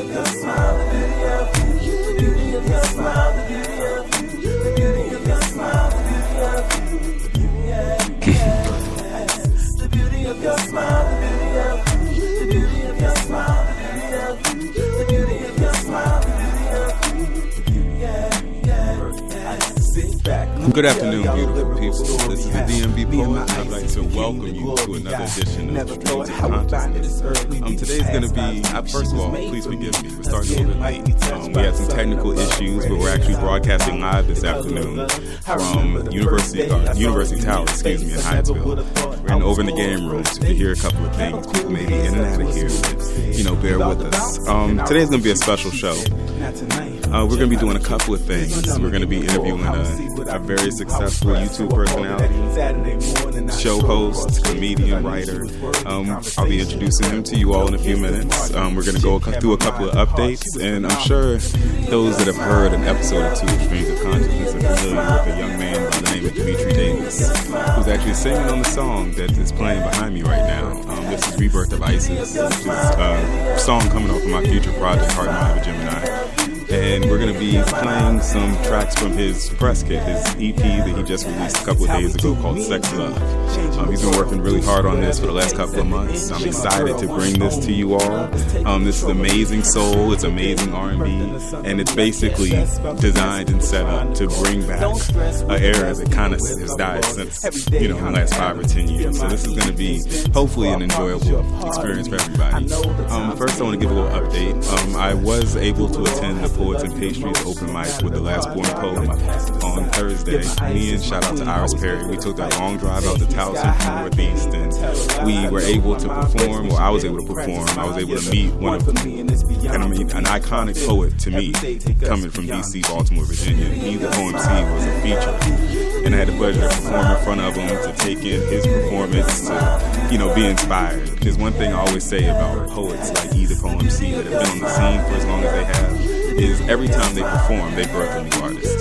of your smile, the beauty of you, the beauty of your smile, the beauty of you, the beauty of your smile, the beauty of you, the beauty of your smile, the beauty of you, the beauty of your smile, the beauty of you, the beauty of your smile, the beauty of you, sit back. Good afternoon, beautiful people. This is the DMV Poet. I'd like to welcome you to another edition of Streams of Consciousness. Today's going to be, first of all, please forgive me. We're starting a little bit late. We had some technical issues, but we're actually broadcasting live this afternoon from University Tower, in Hyattsville. We're over in the game room, so if you hear a couple of things, people may be in and out of here, but, bear with us. Today's going to be a special show. We're going to be doing a couple of things. We're going to be interviewing a very successful YouTube personality, show host, comedian, writer. I'll be introducing him to you all in a few minutes. We're going to go through a couple of updates, and I'm sure those that have heard an episode or two of Streams of Consciousness are familiar with a young man by the name of Dimitri Davis, who's actually singing on the song that is playing behind me right now. This is Rebirth of Isis, which is a song coming off of my future project, Heart Mind of a Gemini. And we're going to be playing some tracks from his press kit, his EP that he just released a couple of days ago called Sex Love. He's been working really hard on this for the last couple of months. I'm excited to bring this to you all. This is amazing soul, it's amazing R&B, and it's basically designed and set up to bring back an era that kind of has died since, the last 5 or 10 years. So this is going to be hopefully an enjoyable experience for everybody. First, I want to give a little update. I was able to attend the Poets and Pastries open mic with the Last Born Poet on Thursday. Me and shout out to Iris Perry. We took that long drive out to Towson from the Northeast, and we were able to perform, or I was able to perform. I was able to meet an iconic poet to me, coming from D.C., Baltimore, Virginia. He, the OMC, was a feature. And I had the pleasure to perform in front of him, to take in his performance, to, be inspired. There's one thing I always say about poets like Edith OMC that have been on the scene for as long as they have, is every time they perform, they birth a new artist.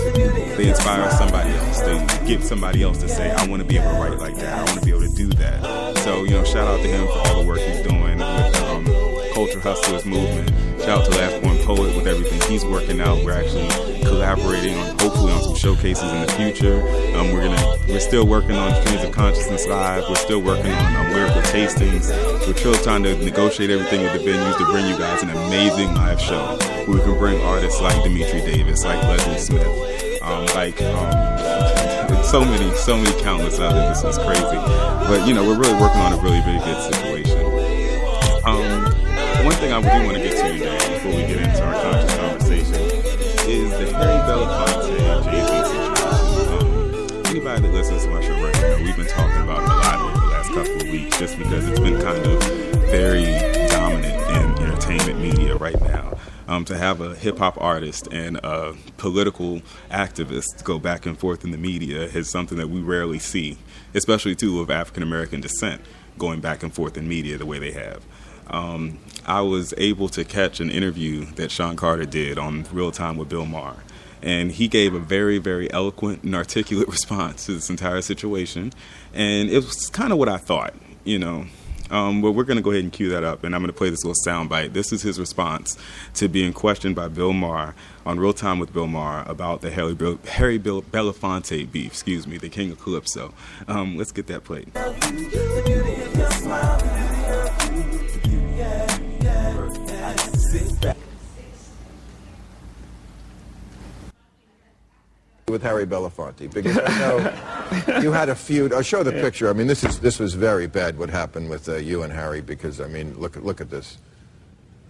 They inspire somebody else. They get somebody else to say, I want to be able to write like that. I want to be able to do that. So, shout out to him for all the work he's doing with Culture Hustlers movement. Shout out to Last Born Poet with everything he's working out. We're actually collaborating hopefully on some showcases in the future. We're still working on Streams of Consciousness Live. We're still working on lyrical tastings. We're still trying to negotiate everything with the venues to bring you guys an amazing live show where we can bring artists like Dimitri Davis, like Leslie Smith, so many countless others. This is crazy. But, we're really working on a really, really good situation. One thing I do want to get to today before we get into our conscious conversation is the Harry Belafonte Jay-Z situation. Anybody that listens to my show right now, we've been talking about it a lot over the last couple of weeks just because it's been kind of very dominant in entertainment media right now. To have a hip-hop artist and a political activist go back and forth in the media is something that we rarely see, especially, too, of African-American descent going back and forth in media the way they have. I was able to catch an interview that Sean Carter did on Real Time with Bill Maher, and he gave a very, very eloquent and articulate response to this entire situation, and it was kind of what I thought, But we're going to go ahead and cue that up, and I'm going to play this little soundbite. This is his response to being questioned by Bill Maher on Real Time with Bill Maher about the Harry Belafonte beef, the King of Calypso. Let's get that played. With Harry Belafonte, because I know you had a feud. I'll show the picture. I mean, this was very bad what happened with you and Harry, because I mean, look at this.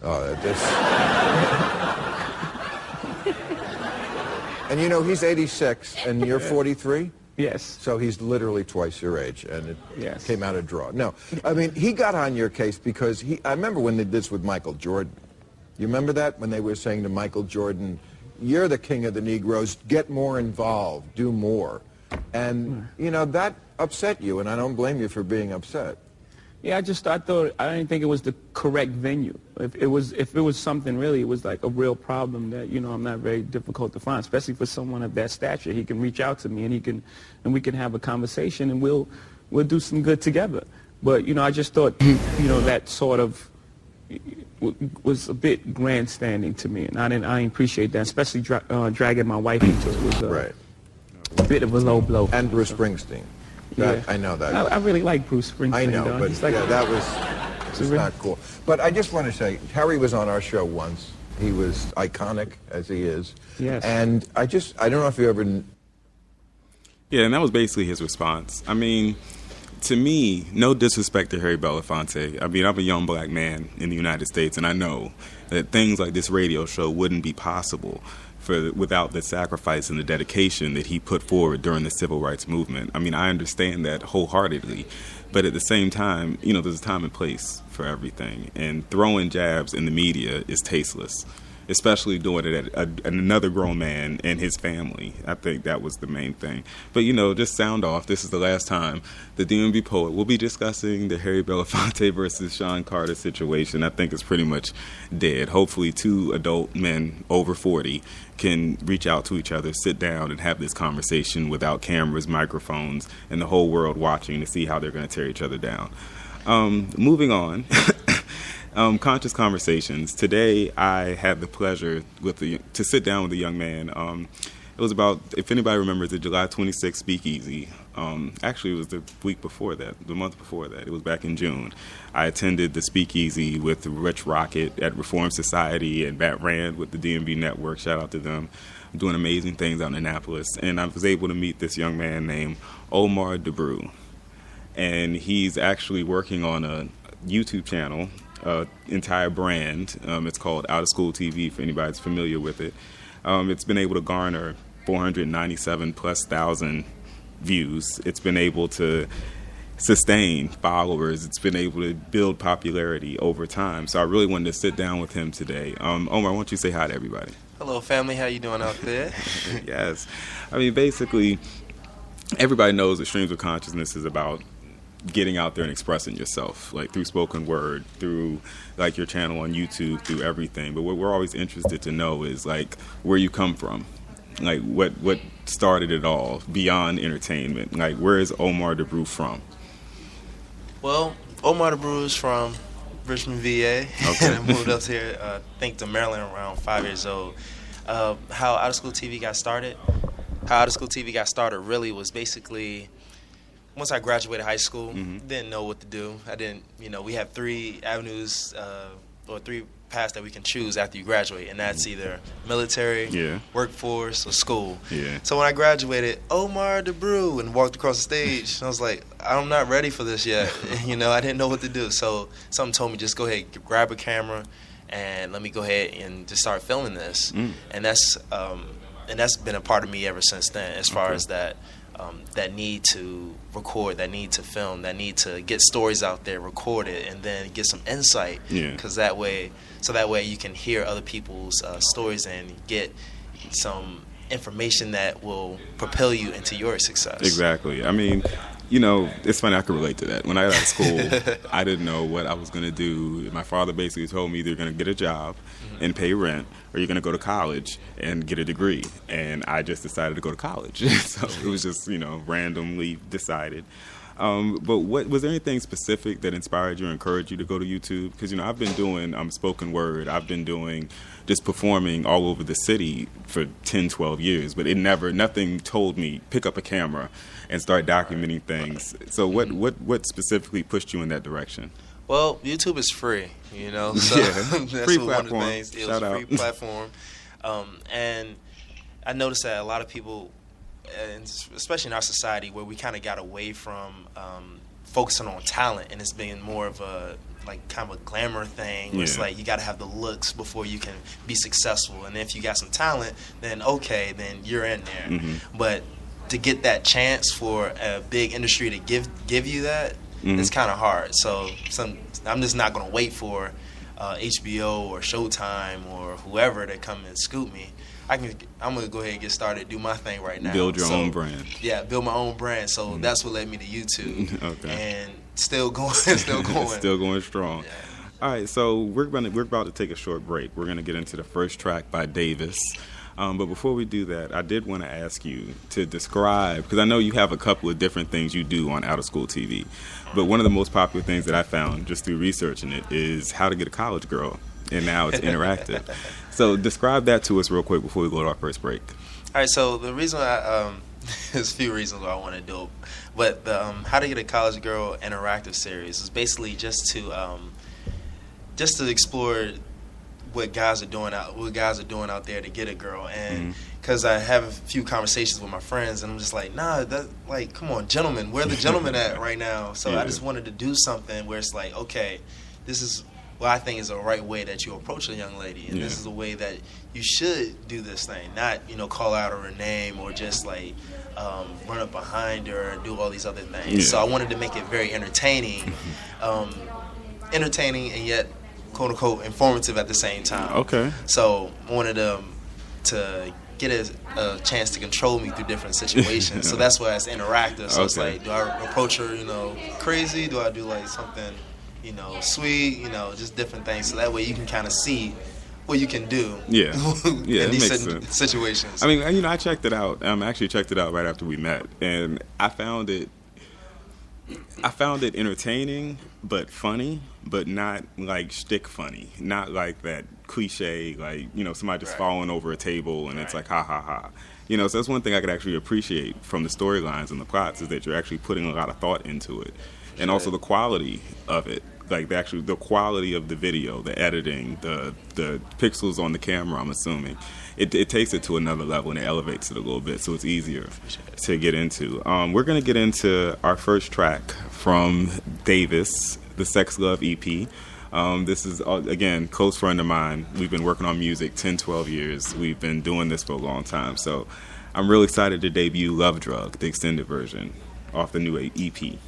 This. And he's 86 and you're 43. Yes. So he's literally twice your age, and it came out a draw. No, I mean, he got on your case because I remember when they did this with Michael Jordan. You remember that when they were saying to Michael Jordan, "You're the king of the Negroes, get more involved, do more." And, that upset you, and I don't blame you for being upset. Yeah, I didn't think it was the correct venue. If it was something really, it was like a real problem that, I'm not very difficult to find, especially for someone of that stature. He can reach out to me and we can have a conversation and we'll do some good together. But, I just thought, that sort of was a bit grandstanding to me, and I didn't appreciate that, especially dragging my wife into it was Right. a bit of a low blow. And Bruce Springsteen. Yeah. I know that. I really like Bruce Springsteen. I know, though. but He's like, yeah, that was not cool. But I just want to say, Harry was on our show once. He was iconic, as he is. Yes. And I don't know if you ever... Yeah, and that was basically his response. I mean, to me, no disrespect to Harry Belafonte. I mean, I'm a young black man in the United States, and I know that things like this radio show wouldn't be possible without the sacrifice and the dedication that he put forward during the civil rights movement. I mean, I understand that wholeheartedly. But at the same time, you know, there's a time and place for everything. And throwing jabs in the media is tasteless, especially doing it at another grown man and his family. I think that was the main thing. But, you know, just sound off. This is the last time the DMV Poet will be discussing the Harry Belafonte versus Sean Carter situation. I think it's pretty much dead. Hopefully 2 adult men over 40 can reach out to each other, sit down, and have this conversation without cameras, microphones, and the whole world watching to see how they're going to tear each other down. Moving on. Conscious Conversations. Today, I had the pleasure to sit down with a young man. It was about, if anybody remembers, the July 26th Speakeasy. Actually, it was the week before that, the month before that. It was back in June. I attended the Speakeasy with Rich Rocket at Reform Society and Matt Rand with the DMV Network. Shout out to them. Doing amazing things out in Annapolis. And I was able to meet this young man named Omar DeBrew. And he's actually working on a YouTube channel, entire brand. It's called Out of School TV, for anybody that's familiar with it. It's been able to garner 497,000+ views. It's been able to sustain followers. It's been able to build popularity over time. So I really wanted to sit down with him today. Omar, why don't you say hi to everybody? Hello, family. How you doing out there? Yes. I mean, basically, everybody knows that Streams of Consciousness is about getting out there and expressing yourself, like through spoken word, through like your channel on YouTube, through everything. But what we're always interested to know is like where you come from, like what started it all beyond entertainment. Like, where is Omar DeBrew from? Well, Omar DeBrew is from Richmond, VA. Okay. And I moved up here, I think, to Maryland around 5 years old. How Out of School TV got started? How Out of School TV got started really was basically, once I graduated high school, didn't know what to do. I didn't, we have 3 avenues or 3 paths that we can choose after you graduate, and that's either military, workforce, or school. Yeah. So when I graduated, Omar DeBrew, and walked across the stage, I was like, I'm not ready for this yet. I didn't know what to do. So something told me, just go ahead, grab a camera, and let me go ahead and just start filming this. And that's been a part of me ever since then, as far as that need to record, that need to film, that need to get stories out there, record it, and then get some insight. Because that way you can hear other people's stories and get some information that will propel you into your success. Exactly. I mean, it's funny, I can relate to that. When I got out of school, I didn't know what I was going to do. My father basically told me either you're going to get a job and pay rent, or you're going to go to college and get a degree. And I just decided to go to college. So it was just, randomly decided. But was there anything specific that inspired you or encouraged you to go to YouTube? Because, I've been doing spoken word. I've been doing just performing all over the city for 10, 12 years. But nothing told me, pick up a camera and start documenting things. So what specifically pushed you in that direction? Well, YouTube is free, so that's free one platform. of the things. It was a free platform. And I noticed that a lot of people, and especially in our society, where we kind of got away from focusing on talent, and it's been more of a kind of a glamour thing. Where it's like you got to have the looks before you can be successful, and if you got some talent, then okay, then you're in there. But to get that chance for a big industry to give you that, it's kind of hard. So I'm just not going to wait for HBO or Showtime or whoever to come and scoop me. I'm going to go ahead and get started, do my thing right now. Build your own brand. Yeah, build my own brand. So that's what led me to YouTube. Okay. And still going. Still going strong. All right, so we're about to take a short break. We're gonna get into the first track by Davis. But before we do that, I did want to ask you to describe, because I know you have a couple of different things you do on Out of School TV, but one of the most popular things that I found just through researching it is How to Get a College Girl, and now it's interactive. So describe that to us real quick before we go to our first break. All right, so the reason there's a few reasons why I want to do it, but the How to Get a College Girl interactive series is basically just to explore what guys are doing out there to get a girl, and because I have a few conversations with my friends, and I'm just like, nah, come on, gentlemen, where are the gentlemen at right now? So I just wanted to do something where it's like, okay, this is what I think is the right way that you approach a young lady, and this is the way that you should do this thing, not call out her name or just like run up behind her and do all these other things. So I wanted to make it very entertaining, and yet quote unquote informative at the same time. Okay. So I wanted to get a chance to control me through different situations. So that's why it's interactive. So it's like, do I approach her, crazy? Do I do like something, sweet? Just different things. So that way you can kind of see what you can do. Yeah. in these situations. I mean, I checked it out. I actually checked it out right after we met, and I found it entertaining, but funny, but not like shtick funny. Not like that cliche, like, somebody just falling over a table and it's like, ha, ha, ha. So that's one thing I could actually appreciate from the storylines and the plots, is that you're actually putting a lot of thought into it. And also the quality of it. Like, the quality of the video, the editing, the pixels on the camera, I'm assuming. It takes it to another level, and it elevates it a little bit, so it's easier to get into. We're going to get into our first track from Davis, the Sex Love EP. This is, again, close friend of mine. We've been working on music 10, 12 years. We've been doing this for a long time, so I'm really excited to debut Love Drug, the extended version, off the new EP.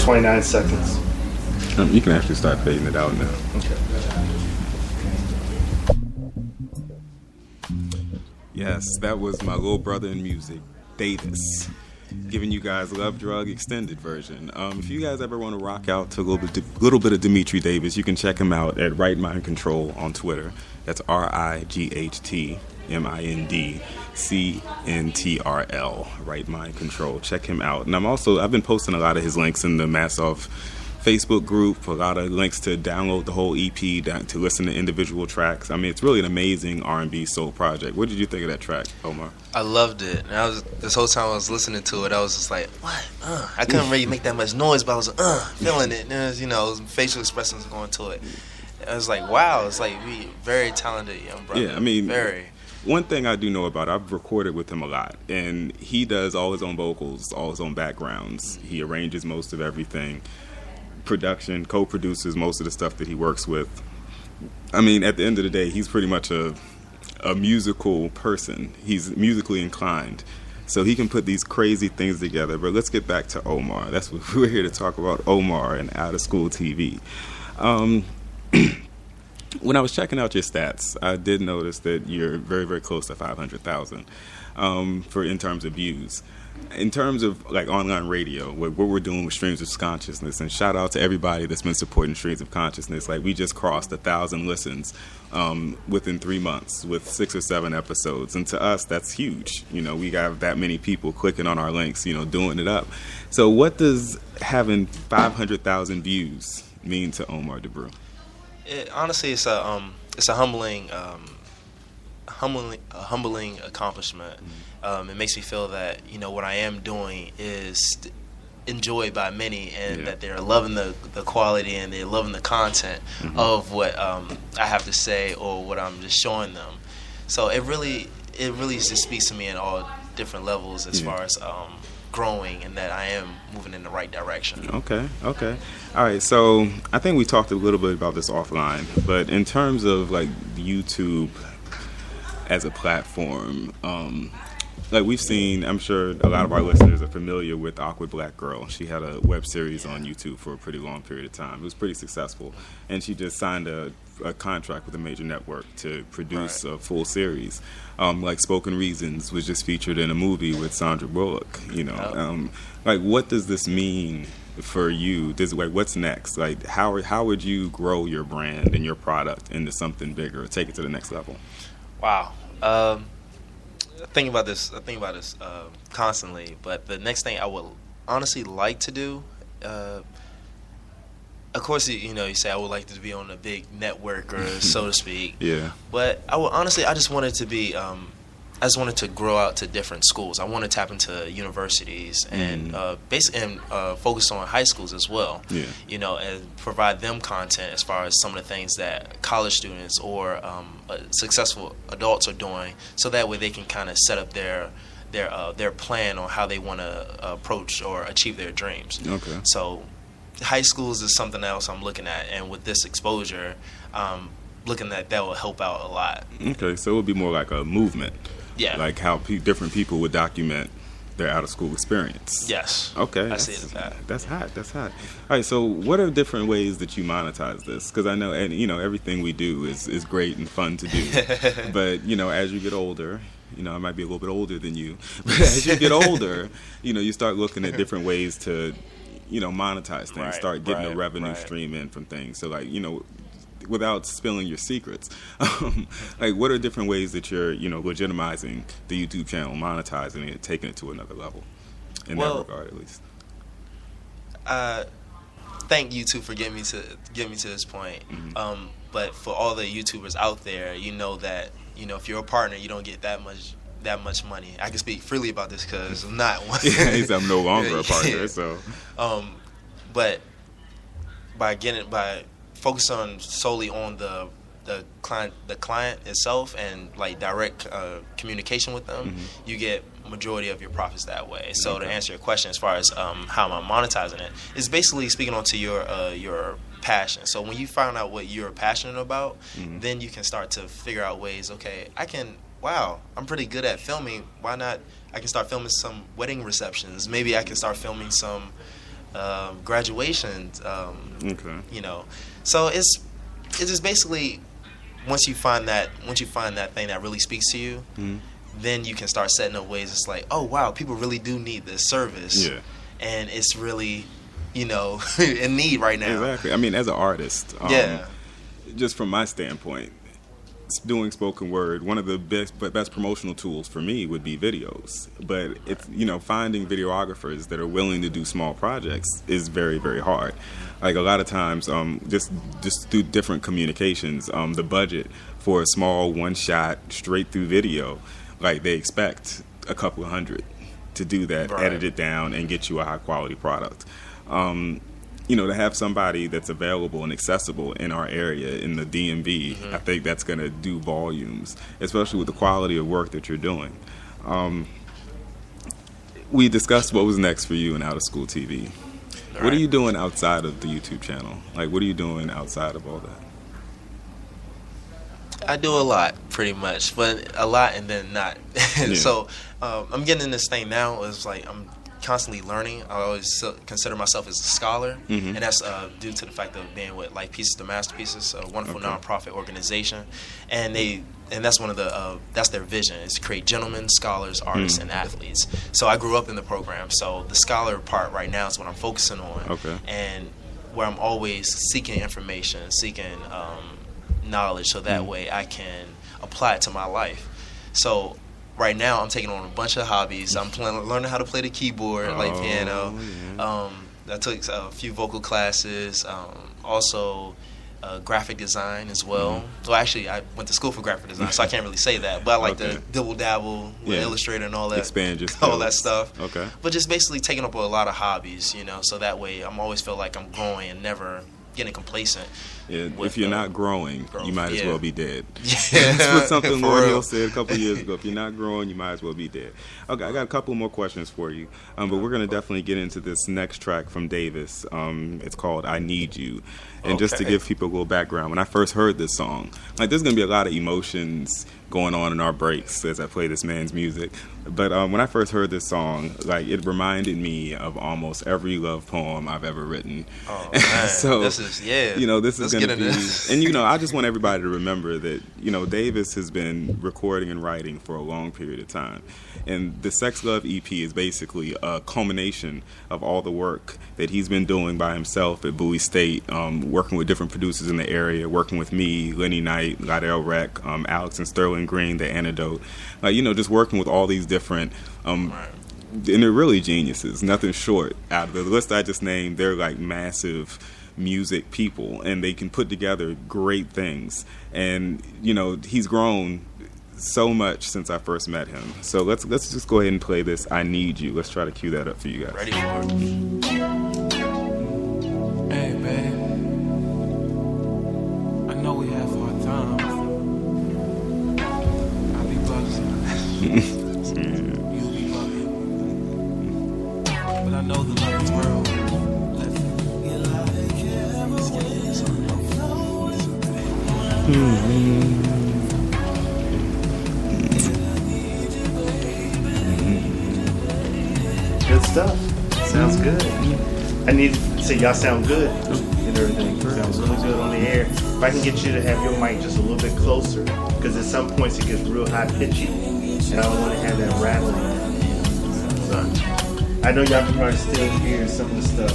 29 seconds. You can actually start fading it out now. Okay. Yes, that was my little brother in music, Davis, giving you guys Love Drug extended version. If you guys ever want to rock out to a little bit of Dimitri Davis, you can check him out at Right Mind Control on Twitter. That's RIGHTMINDCNTRL, Right Mind Control. Check him out. And I've been posting a lot of his links in the MASSOV Facebook group, a lot of links to download the whole EP, to listen to individual tracks. I mean, it's really an amazing R&B soul project. What did you think of that track, Omar? I loved it. And this whole time I was listening to it, I was just like, what? I couldn't really make that much noise, but I was feeling it. And it was, facial expressions going to it. I was like, wow, it's like we very talented young brother. Yeah, I mean, very. One thing I do know about, I've recorded with him a lot, and he does all his own vocals, all his own backgrounds. He arranges most of everything. Production, co-produces most of the stuff that he works with. I mean, at the end of the day, he's pretty much a musical person. He's musically inclined, so he can put these crazy things together. But let's get back to Omar. That's what we're here to talk about, Omar and Out of School TV. When I was checking out your stats, I did notice that you're very, very close to 500,000 in terms of views. In terms of like online radio, what we're doing with Streams of Consciousness, and shout out to everybody that's been supporting Streams of Consciousness. Like, we just crossed 1,000 listens within 3 months with 6 or 7 episodes, and to us that's huge. We got that many people clicking on our links, doing it up. So what does having 500,000 views mean to Omar DeBrew? Honestly, it's a humbling accomplishment. It makes me feel that what I am doing is enjoyed by many, and that they're loving the quality and they're loving the content of what I have to say or what I'm just showing them. So it really just speaks to me in all different levels as far as growing, and that I am moving in the right direction. Okay. All right, so I think we talked a little bit about this offline, but in terms of like YouTube as a platform, like we've seen, I'm sure a lot of our listeners are familiar with Awkward Black Girl. She had a web series on YouTube for a pretty long period of time. It was pretty successful, and she just signed a contract with a major network to produce a full series. Like Spoken Reasons was just featured in a movie with Sandra Bullock. Like, what does this mean for you? What's next? Like, how would you grow your brand and your product into something bigger, or take it to the next level? Wow. I think about this constantly, but the next thing I would honestly like to do, of course, you say I would like to be on a big network, or so to speak. Yeah. But I just wanted to be, I just wanted to grow out to different schools. I want to tap into universities and focus on high schools as well. Yeah. And provide them content as far as some of the things that college students or successful adults are doing, so that way they can kind of set up their plan on how they want to approach or achieve their dreams. Okay. So high schools is something else I'm looking at, and with this exposure, looking at that will help out a lot. Okay, so it would be more like a movement. Yeah. Like how different people would document their out-of-school experience. Yes. Okay. I see it as that. That's hot. All right, so what are different ways that you monetize this? Because I know, and everything we do is great and fun to do. But, as you get older, I might be a little bit older than you, but as you get older, you start looking at different ways to, monetize things, start getting a revenue stream in from things. So, like, without spilling your secrets, like, what are different ways that you're, legitimizing the YouTube channel, monetizing it, taking it to another level, in that regard, at least? Thank YouTube for getting me to this point. Mm-hmm. But for all the YouTubers out there, that if you're a partner, you don't get that much money. I can speak freely about this because I'm not one. I'm no longer a partner. So, but by focus on solely on the client itself and like direct communication with them, you get majority of your profits that way. So to answer your question as far as how I'm monetizing it, is basically speaking onto your passion. So when you find out what you're passionate about, then you can start to figure out ways. Okay, I'm pretty good at filming. Why not? I can start filming some wedding receptions. Maybe I can start filming some graduations. Okay. You know, so it's just basically once you find that thing that really speaks to you, then you can start setting up ways. It's like, oh wow, people really do need this service, and it's really, you know, in need right now. Exactly. I mean, as an artist, just from my standpoint, doing spoken word, one of the best promotional tools for me would be videos. But it's, you know, finding videographers that are willing to do small projects is very, very hard. Like a lot of times, just through different communications, the budget for a small one-shot straight through video, like they expect a couple of $100 to do that, edit it down, and get you a high-quality product. You know, to have somebody that's available and accessible in our area, in the DMV, I think that's going to do volumes, especially with the quality of work that you're doing. We discussed what was next for you in Out of School TV. What are you doing outside of the YouTube channel? Like, what are you doing outside of all that? I do a lot, pretty much, but a lot and then not. So I'm getting in this thing now. It's like I'm constantly learning. I always consider myself as a scholar, and that's due to the fact of being with Life Pieces to Masterpieces, a wonderful nonprofit organization, and that's one of the that's their vision, is to create gentlemen, scholars, artists, and athletes. So I grew up in the program, so the scholar part right now is what I'm focusing on, and where I'm always seeking information, seeking knowledge, so that way I can apply it to my life. So right now, I'm taking on a bunch of hobbies. I'm learning how to play the keyboard, like piano. I took a few vocal classes, also graphic design as well. So actually, I went to school for graphic design, so I can't really say that. But I like to dabble with Illustrator and all that. Expand your skills. All that stuff. Okay. But just basically taking up a lot of hobbies, you know, so that way I'm always feel like I'm growing and never getting complacent. Yeah, if you're not growing, you might as well be dead. Yeah. That's what something Lauryn Hill said a couple of years ago. If you're not growing, you might as well be dead. Okay, I got a couple more questions for you, but we're going to definitely get into this next track from Davis. It's called I Need You. And just to give people a little background, when I first heard this song, like there's going to be a lot of emotions going on in our breaks as I play this man's music. But when I first heard this song, like it reminded me of almost every love poem I've ever written. Oh man, so this is you know, this is going to be, and you know, I just want everybody to remember that, you know, Davis has been recording and writing for a long period of time, and the Sex Love EP is basically a culmination of all the work that he's been doing by himself at Bowie State, working with different producers in the area, working with me, Lenny Knight, Lydell Rec, Alex and Sterling Green, The Antidote, you know, just working with all these different, and they're really geniuses, nothing short. Out of the list I just named, they're like massive music people, and they can put together great things. And you know, he's grown so much since I first met him. So let's just go ahead and play this I Need You. Let's try to cue that up for you guys. Ready for it. Hey, babe. I know we have hard times. I be bugging. You be bugging. But I know the love is real. Good stuff. Sounds good. I need to say y'all sound good and everything. Sounds really good on the air. If I can get you to have your mic just a little bit closer, because at some points it gets real high pitchy, and I don't want to have that rattling. So, I know y'all can probably still hear some of the stuff.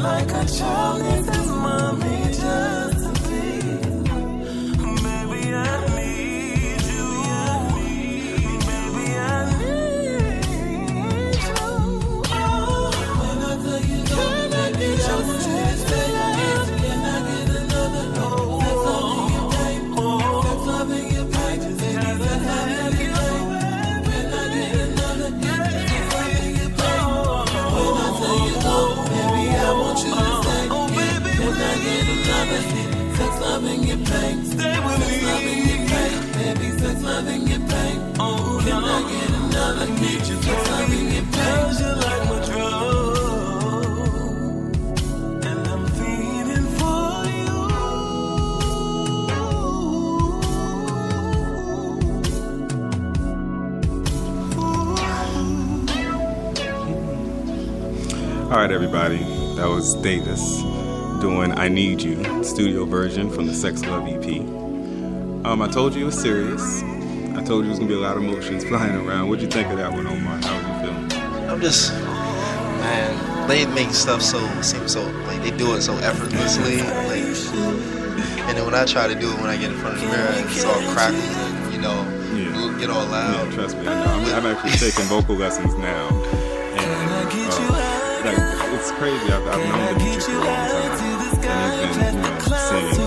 like a child needs his mommy just to be. Baby, I need you. Baby, I need you. Oh, when I tell you don't let me just stay. Can I get another? Sex loving your pain. Sex loving your pain. Sex loving your pain. When I get another? Sex loving your pain. When I tell you no, baby, I want you to stay. Can I get another? Sex loving your pain. Stay with me. Sex loving your pain. Baby, sex loving your pain. Can I get another? Need you. Sex loving your pain. You like my drug, and I'm feeding for you. All right, everybody. That was Davis doing I Need You, studio version from the Sex Love EP. I told you it was serious. I told you it was going to be a lot of emotions flying around. What'd you think of that one, Omar? How did you feel? I'm just, man, they make stuff seem so, like, they do it so effortlessly, like, and then when I try to do it, when I get in front of the mirror, it's all crackles and, you know, get all loud. Yeah, trust me, I know. I'm actually taking vocal lessons now, and like, it's crazy. I've known the music for a long time, and he's been, singing,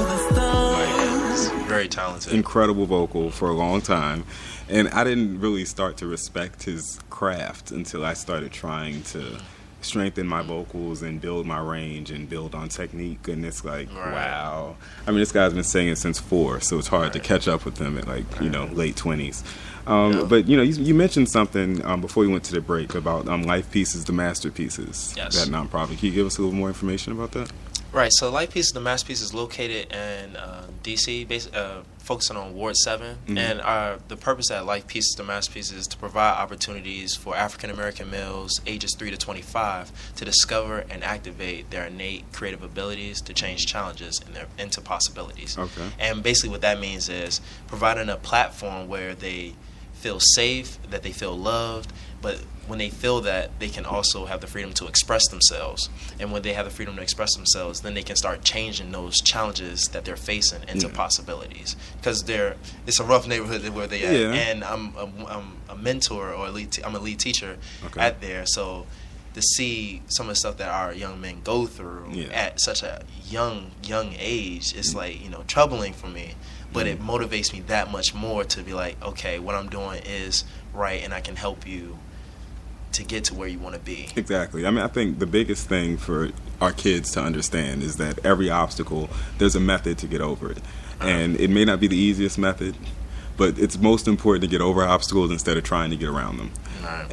like, Very talented. incredible vocal for a long time, and I didn't really start to respect his craft until I started trying to strengthen my vocals and build my range and build on technique, and it's like, wow. I mean, this guy's been singing since 4, so it's hard to catch up with him at, like, late 20s. But, you mentioned something before we went to the break about Life Pieces to Masterpieces, that nonprofit. Can you give us a little more information about that? Right, so Life Pieces to Masterpieces is located in D.C., focusing on Ward 7. Mm-hmm. And the purpose at Life Pieces to Masterpieces is to provide opportunities for African-American males ages 3 to 25 to discover and activate their innate creative abilities to change challenges into possibilities. Okay. And basically what that means is providing a platform where they feel safe, that they feel loved, but when they feel that, they can also have the freedom to express themselves. And when they have the freedom to express themselves, then they can start changing those challenges that they're facing into possibilities. Because it's a rough neighborhood where they at. And I'm a mentor, or I'm a lead teacher at there. So to see some of the stuff that our young men go through at such a young age, it's like, troubling for me. But it motivates me that much more to be like, okay, what I'm doing is right, and I can help you to get to where you want to be. Exactly. I mean, I think the biggest thing for our kids to understand is that every obstacle, there's a method to get over it. And it may not be the easiest method, but it's most important to get over obstacles instead of trying to get around them.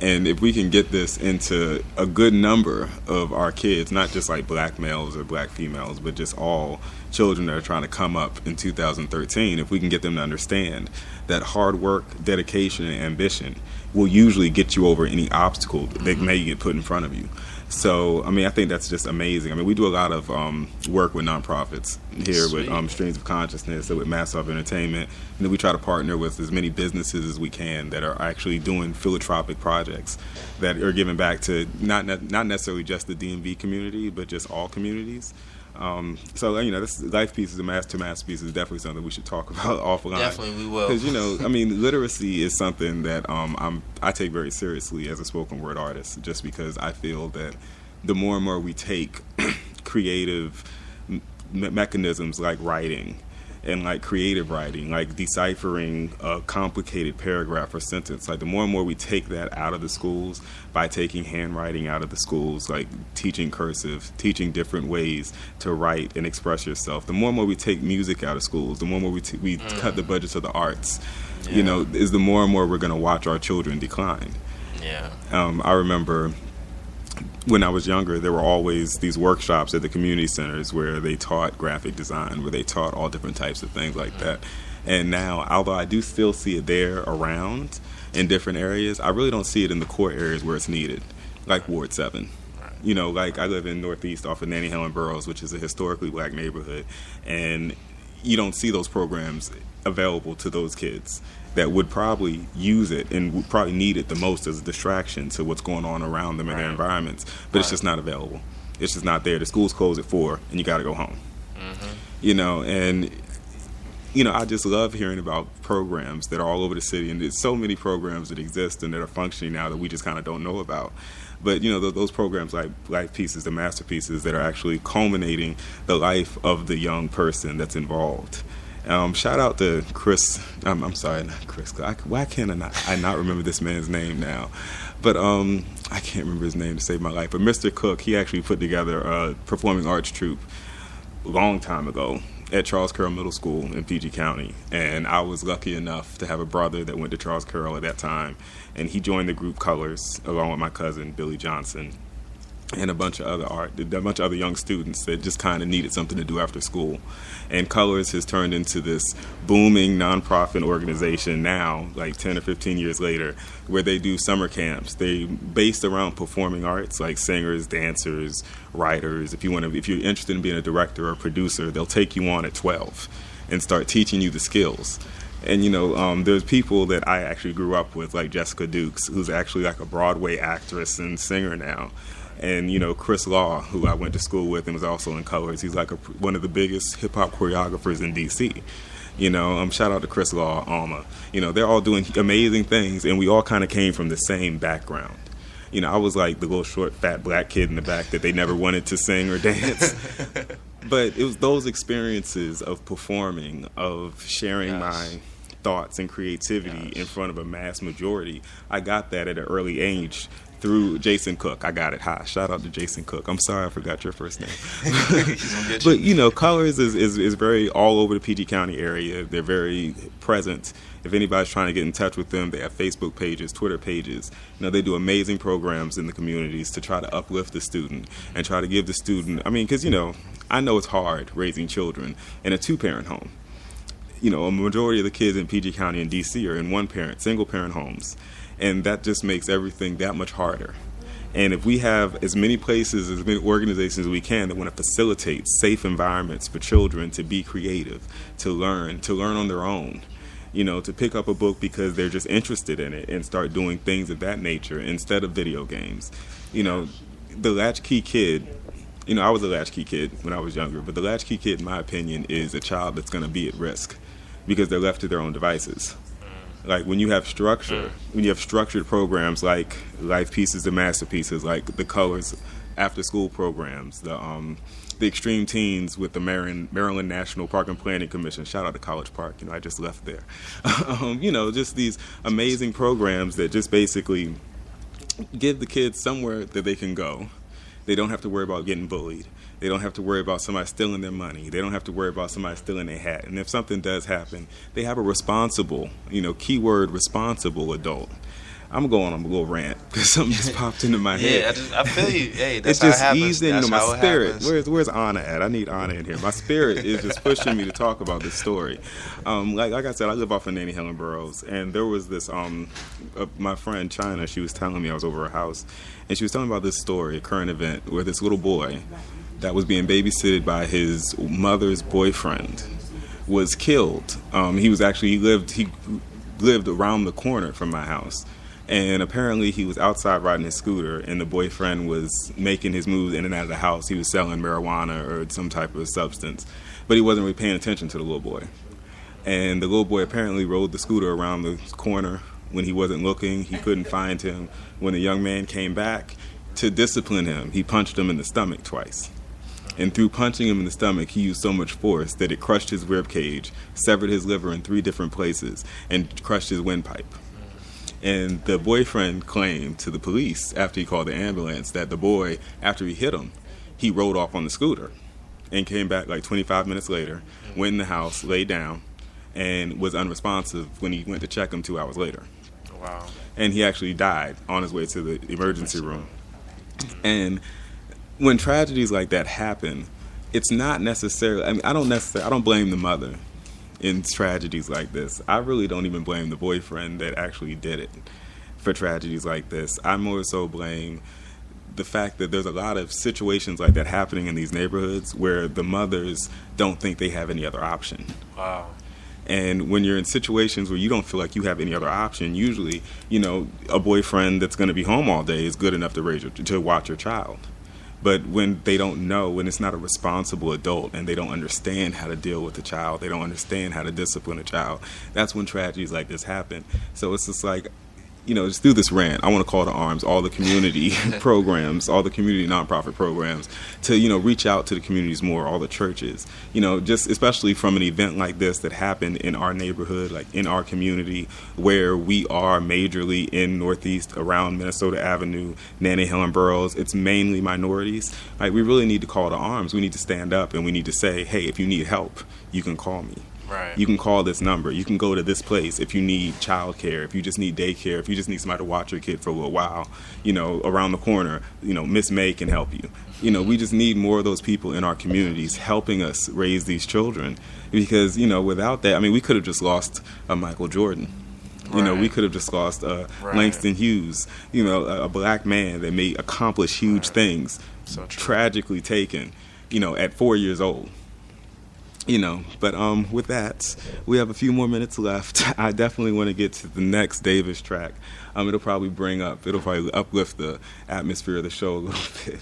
And if we can get this into a good number of our kids, not just like black males or black females, but just all children that are trying to come up in 2013, if we can get them to understand that hard work, dedication, and ambition will usually get you over any obstacle that may get put in front of you. So, I mean, I think that's just amazing. I mean, we do a lot of work with nonprofits here with Streams of Consciousness, so with MASSOV Entertainment. And then we try to partner with as many businesses as we can that are actually doing philanthropic projects that are giving back to not necessarily just the DMV community, but just all communities. So, this Life Pieces to Masterpieces is definitely something we should talk about offline. Definitely, we will. Because, I mean, literacy is something that I take very seriously as a spoken word artist, just because I feel that the more and more we take creative mechanisms like writing and like creative writing, like deciphering a complicated paragraph or sentence, like the more and more we take that out of the schools by taking handwriting out of the schools, like teaching cursive, teaching different ways to write and express yourself, the more and more we take music out of schools, the more and more we cut the budgets of the arts, is the more and more we're going to watch our children decline. I remember when I was younger, there were always these workshops at the community centers where they taught graphic design, where they taught all different types of things like that. And now, although I do still see it there around in different areas, I really don't see it in the core areas where it's needed, like Ward 7. Like I live in Northeast off of Nanny Helen Burroughs, which is a historically black neighborhood, and you don't see those programs available to those kids that would probably use it and would probably need it the most as a distraction to what's going on around them in their environments, but it's just not available. It's just not there. The school's closed at 4, and you got to go home. You know, and you know, I just love hearing about programs that are all over the city, and there's so many programs that exist and that are functioning now that we just kind of don't know about. But, you know, those programs like Life Pieces, the masterpieces that are actually culminating the life of the young person that's involved. Shout out to Chris. I'm sorry, not Chris. Why can't I not remember this man's name now? But I can't remember his name to save my life. But Mr. Cook, he actually put together a performing arts troupe a long time ago at Charles Carroll Middle School in PG County, and I was lucky enough to have a brother that went to Charles Carroll at that time, and he joined the group Colors along with my cousin Billy Johnson and a bunch of other young students that just kind of needed something to do after school. And Colors has turned into this booming nonprofit organization now, like 10 or 15 years later, where they do summer camps. They based around performing arts, like singers, dancers, writers. If you're interested in being a director or producer, they'll take you on at 12 and start teaching you the skills. And, you know, there's people that I actually grew up with, like Jessica Dukes, who's actually like a Broadway actress and singer now. And, you know, Chris Law, who I went to school with and was also in Colors, he's like one of the biggest hip-hop choreographers in D.C. You know, shout out to Chris Law, Alma. You know, they're all doing amazing things, and we all kind of came from the same background. You know, I was like the little short, fat black kid in the back that they never wanted to sing or dance. But it was those experiences of performing, of sharing my thoughts and creativity in front of a mass majority. I got that at an early age through Jason Cook. I got it. Hi, shout out to Jason Cook. I'm sorry I forgot your first name. But, you know, Colors is very all over the PG County area. They're very present. If anybody's trying to get in touch with them, they have Facebook pages, Twitter pages. You know, they do amazing programs in the communities to try to uplift the student and try to give the student, I mean, because, you know, I know it's hard raising children in a 2-parent home. You know, a majority of the kids in PG County and D.C. are in 1-parent, single-parent homes. And that just makes everything that much harder. And if we have as many places, as many organizations as we can that want to facilitate safe environments for children to be creative, to learn on their own, you know, to pick up a book because they're just interested in it and start doing things of that nature instead of video games. You know, the latchkey kid, you know, I was a latchkey kid when I was younger, but the latchkey kid, in my opinion, is a child that's going to be at risk because they're left to their own devices. Like when you have structure, when you have structured programs like Life Pieces and Masterpieces, like the Colors after school programs, the Extreme Teens with the Maryland National Park and Planning Commission. Shout out to College Park, you know, I just left there. You know, just these amazing programs that just basically give the kids somewhere that they can go. They don't have to worry about getting bullied. They don't have to worry about somebody stealing their money. They don't have to worry about somebody stealing their hat. And if something does happen, they have a responsible, you know, keyword responsible adult. I'm going on a little rant because something just popped into my head. Yeah, I feel you. Hey, that's it just how it happens. eased in, you know, my spirit. Happens. Where's Anna at? I need Anna in here. My spirit is just pushing me to talk about this story. Like I said, I live off of Nanny Helen Burroughs, and there was this my friend China. She was telling me, I was over her house, and she was telling me about this story, a current event, where this little boy that was being babysitted by his mother's boyfriend was killed. He lived around the corner from my house. And apparently he was outside riding his scooter, and the boyfriend was making his moves in and out of the house. He was selling marijuana or some type of substance, but he wasn't really paying attention to the little boy. And the little boy apparently rode the scooter around the corner when he wasn't looking. He couldn't find him. When the young man came back to discipline him, he punched him in the stomach twice. And through punching him in the stomach, he used so much force that it crushed his rib cage, severed his liver in 3 different places, and crushed his windpipe. And the boyfriend claimed to the police after he called the ambulance that the boy, after he hit him, he rode off on the scooter and came back like 25 minutes later, went in the house, laid down, and was unresponsive when he went to check him 2 hours later. Wow. And he actually died on his way to the emergency room. And when tragedies like that happen, it's not necessarily, I mean, I don't blame the mother in tragedies like this. I really don't even blame the boyfriend that actually did it for tragedies like this. I more so blame the fact that there's a lot of situations like that happening in these neighborhoods where the mothers don't think they have any other option. Wow. And when you're in situations where you don't feel like you have any other option, usually, you know, a boyfriend that's going to be home all day is good enough to watch your child. But when they don't know, when it's not a responsible adult and they don't understand how to deal with a child, they don't understand how to discipline a child, that's when tragedies like this happen. So it's just like, just through this rant, I want to call to arms all the community programs, all the community nonprofit programs to, reach out to the communities more, all the churches, just especially from an event like this that happened in our neighborhood, like in our community, where we are majorly in Northeast around Minnesota Avenue, Nanny Hill and Burroughs. It's mainly minorities. Like, we really need to call to arms. We need to stand up and we need to say, hey, if you need help, you can call me. Right. You can call this number. You can go to this place if you need childcare, if you just need daycare, if you just need somebody to watch your kid for a little while. Around the corner, Miss May can help you. We just need more of those people in our communities helping us raise these children. Because, without that, we could have just lost a Michael Jordan. Right. We could have just lost Langston Hughes, a black man that may accomplish huge things, So true. tragically taken, at 4 years old. But with that, we have a few more minutes left. I definitely want to get to the next Davis track. It'll probably uplift the atmosphere of the show a little bit.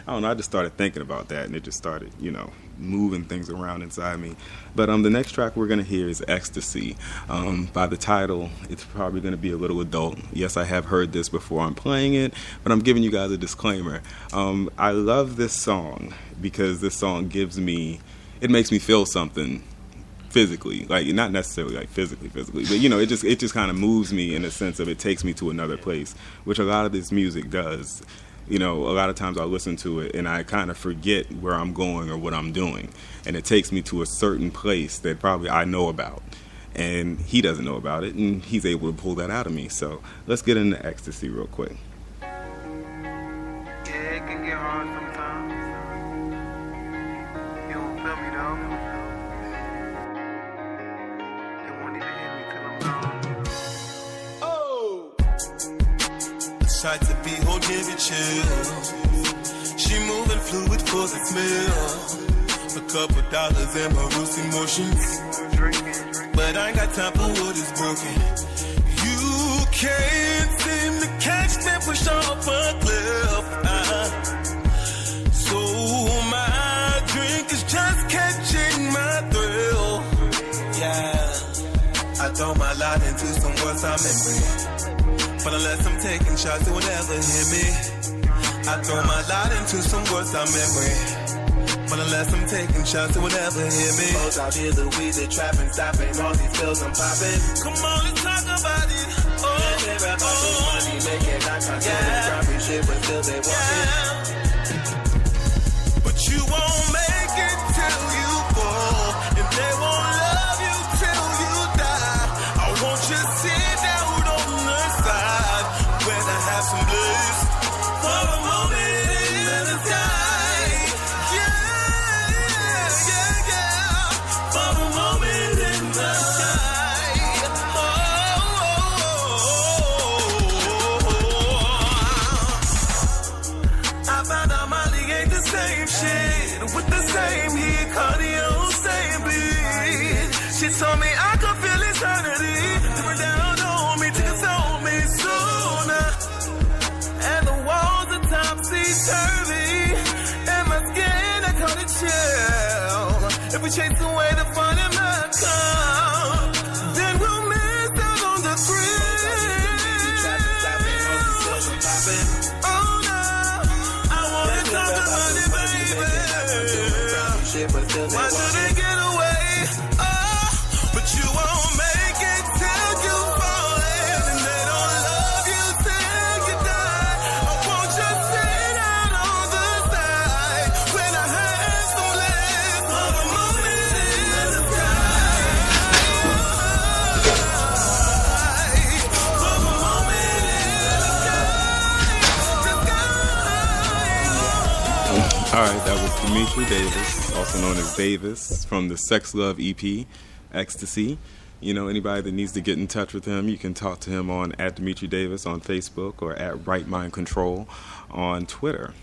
I don't know, I just started thinking about that, and it just started, moving things around inside me. But the next track we're going to hear is Ecstasy. By the title, it's probably going to be a little adult. Yes, I have heard this before I'm playing it, but I'm giving you guys a disclaimer. I love this song because this song it makes me feel something physically, like not necessarily like physically, but it just kind of moves me in a sense of it takes me to another place, which a lot of this music does. A lot of times I listen to it and I kind of forget where I'm going or what I'm doing, and it takes me to a certain place that probably I know about, and he doesn't know about it, and he's able to pull that out of me. So let's get into Ecstasy real quick. Yeah, it can get hard sometimes. You don't feel me though. You won't even hear me till I'm gone. Oh, tried to be whole, give it chills. She moving fluid for the smell. A couple dollars and my loose emotions. But I ain't got time for what is broken. You can't seem to catch me, push off a cliff. So my drink is just catching my thrill. Yeah, I throw my light into some words I'm memory. But unless I'm taking shots, it will never hit me. I throw my light into some words I'm memory. But unless I'm taking shots, it will never hit me. Both out here, the weed, they trapping, stopping. All these pills I'm popping. Come on, let's talk about it. Oh, they rap about this money, making eye contact, dropping shit, but still they walking. But you won't make it till you fall, and they won't love you till you die. I want you to sit down on the side when I have some bliss for a moment in the sky. With the same heat, cardio, same beat. She told me I could feel eternity. Coming down on me to console me sooner. And the walls are topsy-turvy. And my skin, I caught a chill. If we chase away the fun and the calm, then we'll miss out on the thrill. Oh no, I wanna talk about it, baby. Why do they get away? Oh, but you won't make it till you fall in, and they don't love you till you die. I want you to sit out on the side when I have some left for a moment in the sky. For a moment in the sky. All right, that was Dimitri Davis, also known as Davis, from the Sex Love EP, Ecstasy. Anybody that needs to get in touch with him, you can talk to him on @DimitriDavis on Facebook or @RightMindControl on Twitter.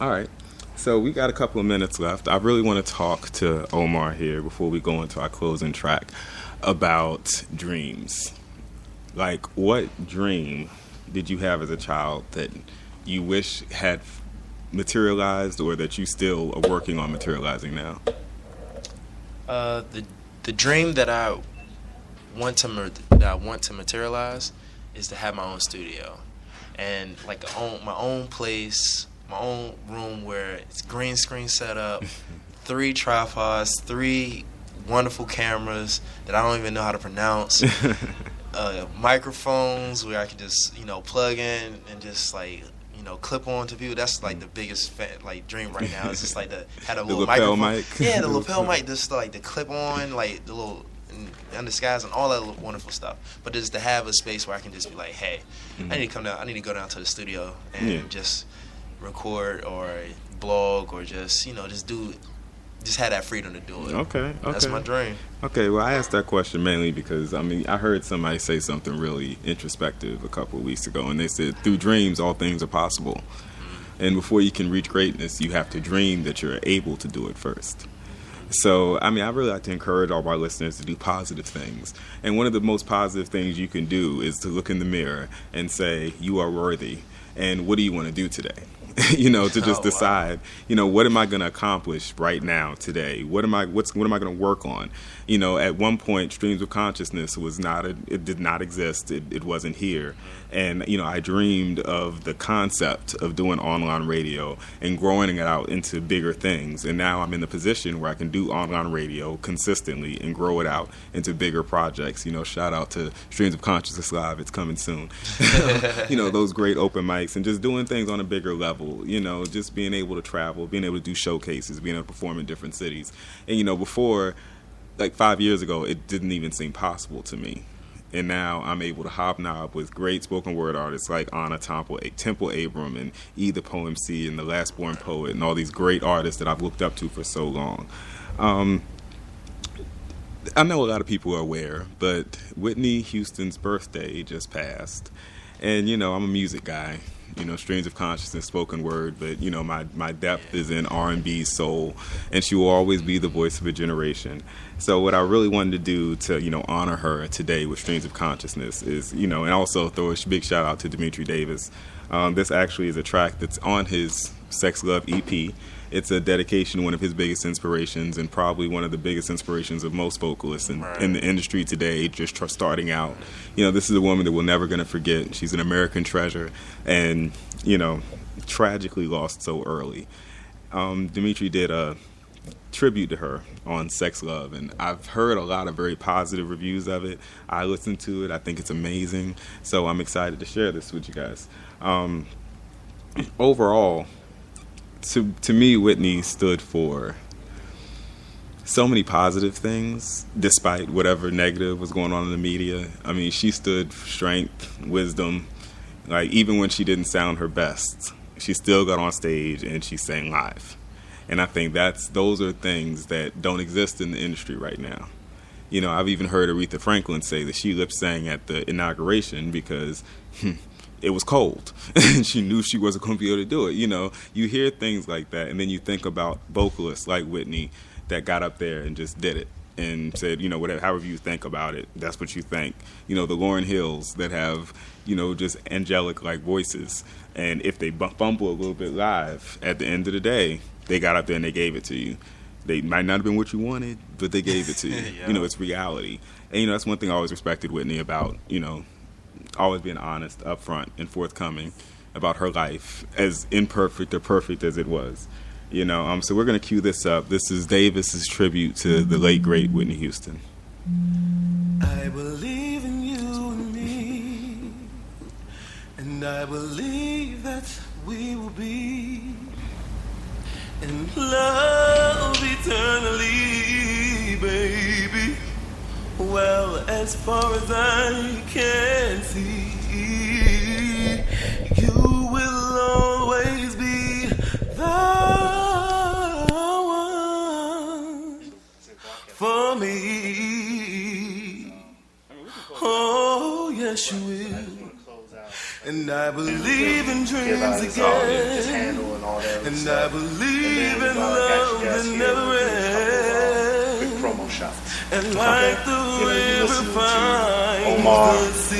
All right, so we got a couple of minutes left. I really want to talk to Omar here before we go into our closing track about dreams. Like, what dream did you have as a child that you wish had materialized or that you still are working on materializing now? The dream that I want to materialize is to have my own studio and like my own place, my own room where it's green screen set up, 3 tripods, 3 wonderful cameras that I don't even know how to pronounce, microphones where I can just plug in and just like clip on to people. That's like the biggest dream right now. It's just like had a little lapel microphone. mic. Yeah, the lapel mic, just like the clip on, like the little and disguise and all that wonderful stuff. But just to have a space where I can just be like, hey, I need to come down. I need to go down to the studio and just record or blog or just just have that freedom to do it. Okay. That's my dream. Okay, well, I asked that question mainly because, I heard somebody say something really introspective a couple of weeks ago, and they said, through dreams, all things are possible. And before you can reach greatness, you have to dream that you're able to do it first. So, I really like to encourage all my listeners to do positive things. And one of the most positive things you can do is to look in the mirror and say, you are worthy. And what do you want to do today? To just decide, what am I going to accomplish right now, today? What am I going to work on? At one point, Streams of Consciousness it did not exist. It wasn't here. And, I dreamed of the concept of doing online radio and growing it out into bigger things. And now I'm in the position where I can do online radio consistently and grow it out into bigger projects. Shout out to Streams of Consciousness Live. It's coming soon. Those great open mics and just doing things on a bigger level. Just being able to travel, being able to do showcases, being able to perform in different cities. And, before, like 5 years ago, it didn't even seem possible to me. And now I'm able to hobnob with great spoken word artists like Anna Temple Abram and E. the Poem C and The Last Born Poet and all these great artists that I've looked up to for so long. I know a lot of people are aware, but Whitney Houston's birthday just passed. And, I'm a music guy. Streams of Consciousness, spoken word, but, my depth is in R&B, soul, and she will always be the voice of a generation. So what I really wanted to do to, honor her today with Streams of Consciousness is, and also throw a big shout out to Dimitri Davis. This actually is a track that's on his Sex Love EP. It's a dedication to one of his biggest inspirations and probably one of the biggest inspirations of most vocalists in the industry today, just starting out. This is a woman that we're never going to forget. She's an American treasure and, tragically lost so early. Dimitri did a tribute to her on Sex Love, and I've heard a lot of very positive reviews of it. I listened to it. I think it's amazing. So I'm excited to share this with you guys. Overall, to me, Whitney stood for so many positive things, despite whatever negative was going on in the media. She stood for strength, wisdom. Like, even when she didn't sound her best, she still got on stage and she sang live. And I think those are things that don't exist in the industry right now. I've even heard Aretha Franklin say that she lip sang at the inauguration because it was cold and she knew she wasn't going to be able to do it. You hear things like that, and then you think about vocalists like Whitney that got up there and just did it and said, whatever, however you think about it, that's what you think. The Lauryn Hills that have, just angelic like voices, and if they fumble a little bit live, at the end of the day, they got up there and they gave it to you. They might not have been what you wanted, but they gave it to you. Yeah. It's reality. And that's one thing I always respected Whitney about, always being honest, upfront, and forthcoming about her life, as imperfect or perfect as it was. So we're going to cue this up. This is Davis's tribute to the late, great Whitney Houston. I believe in you and me, and I believe that we will be in love eternally, baby. Well, as far as I can see, you will always be the one for me. Oh, yes, you will. And I believe in dreams again. And I believe in love that never ends. Promo shot. And like the river finds Omar the sea.